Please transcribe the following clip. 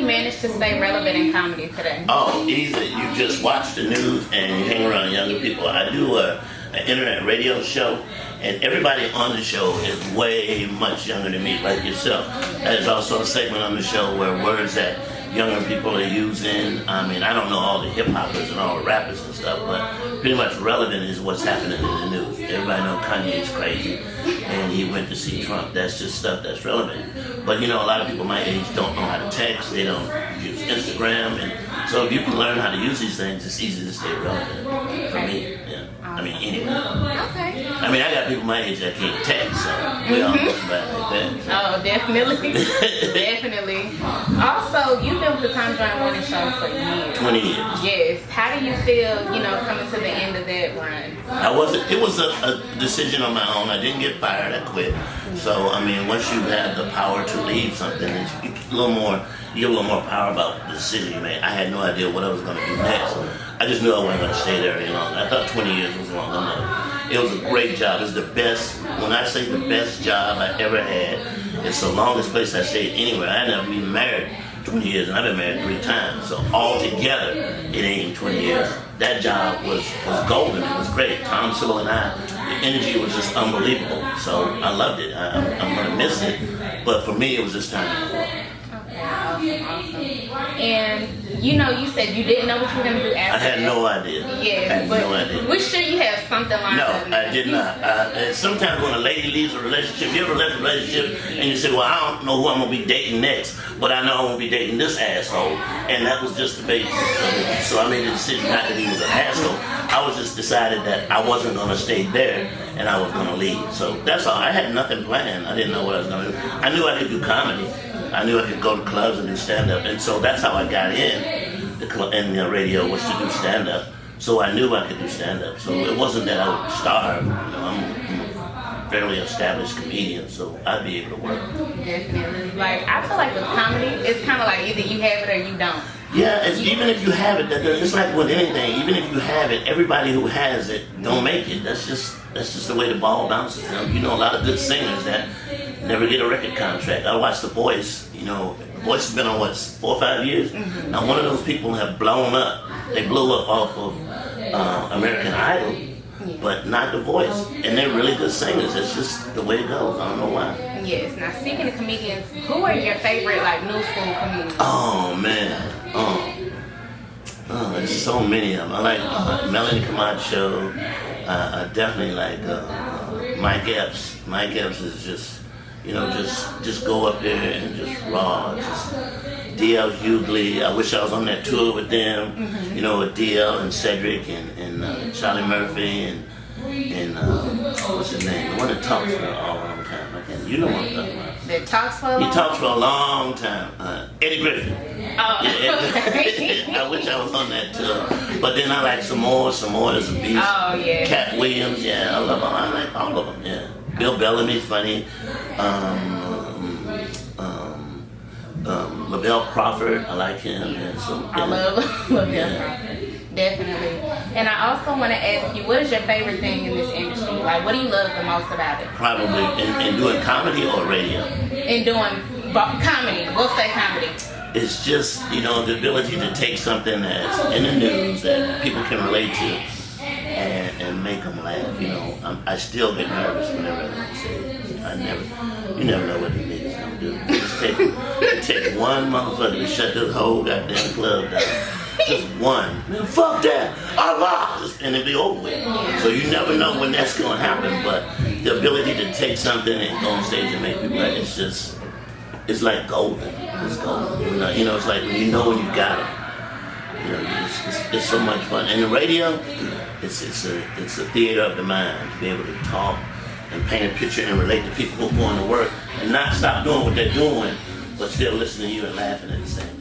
manage to stay relevant in comedy today? Oh, easy. You just watch the news and you hang around younger people. I do an internet radio show, and everybody on the show is way much younger than me, like yourself. There's also a segment on the show where words that younger people are using. I mean, I don't know all the hip hoppers and all the rappers and stuff, but pretty much relevant is what's happening in the news. Everybody knows Kanye's crazy, and he went to see Trump. That's just stuff that's relevant. But you know, a lot of people my age don't know how to text. They don't use Instagram, and so if you can learn how to use these things, it's easy to stay relevant. For me, yeah. I mean, anyway. Okay. I mean, I got people my age that can't text, so we all look bad like that. Oh, definitely. Definitely. Also, you've been with the Tom Joyner Morning Show for years. 20 years. Yes. How do you feel, coming to the end of that run? It was a decision on my own. I didn't get fired, I quit. So, I mean, once you have the power to leave something, you get a little more power about the decision you made. I had no idea what I was going to do next. I just knew I wasn't going to stay there any longer. I thought 20 years was long enough. It was a great job. It's the best, when I say the best job I ever had, it's the longest place I stayed anywhere. I never been married 20 years, and I've been married 3 times. So altogether, it ain't 20 years. That job was golden. It was great. Tom Sewell and I, the energy was just unbelievable. So I loved it. I'm going to miss it. But for me, it was just time to go. Awesome. And you said you didn't know what you were going to do after I had no idea. Yes, I had no idea. We're sure you have something lined up. No, I did not. Sometimes when a lady leaves a relationship, you ever left a relationship and you say, well, I don't know who I'm going to be dating next, but I know I'm going to be dating this asshole. And that was just the basis of it. So I made a decision not that he was an asshole. I was just decided that I wasn't going to stay there and I was going to leave. So that's all. I had nothing planned. I didn't know what I was going to do. I knew I could do comedy. I knew I could go to clubs and do stand-up. And so that's how I got in the radio, was to do stand-up. So I knew I could do stand-up. So it wasn't that I would starve. I'm a fairly established comedian, so I'd be able to work. Definitely. Like, I feel like with comedy, it's kind of like either you have it or you don't. Yeah, even if you have it, it's like with anything. Even if you have it, everybody who has it don't make it. That's just the way the ball bounces. You know a lot of good singers that never get a record contract. I watched The Voice. The Voice has been on 4 or 5 years. Mm-hmm. Now one of those people have blown up. They blew up off of American Idol, but not The Voice. And they're really good singers. It's just the way it goes. I don't know why. Yes. Now speaking of comedians, who are your favorite new school comedians? Oh man. There's so many of them. I like Melanie Camacho. I definitely like Mike Epps. Mike Epps is just, just go up there and just raw. Just D.L. Hughley. I wish I was on that tour with them. Mm-hmm. With D.L. and Cedric and Charlie Murphy and what's his name? The one that talks for a long time. You know what I'm talking about. That talks for a long time? He talks for a long time. Eddie Griffin. Oh, okay. I wish I was on that tour. But then I like some more. Some more is a beast. Oh, yeah. Cat Williams, yeah, I love them. I like all of them, yeah. Bill Bellamy's funny. Lavelle Crawford, I like him. Yeah, so, yeah. I love Lavelle Crawford. Definitely. And I also want to ask you, what is your favorite thing in this industry? Like, what do you love the most about it? Probably in doing comedy or radio. In doing comedy. We'll say comedy. It's just, the ability to take something that's in the news that people can relate to and make them laugh. I still get nervous whenever I say it. You never know what these niggas gonna do. It take one motherfucker to shut this whole goddamn club down. Just one. Man, fuck that. Allah! And it'll be over with. So you never know when that's gonna happen, but the ability to take something and go on stage and make people laugh, it's like golden. It's golden. It's like when you got it. It's so much fun. And the radio, it's a theater of the mind to be able to talk and paint a picture and relate to people who are going to work and not stop doing what they're doing, but still listening to you and laughing at the same time.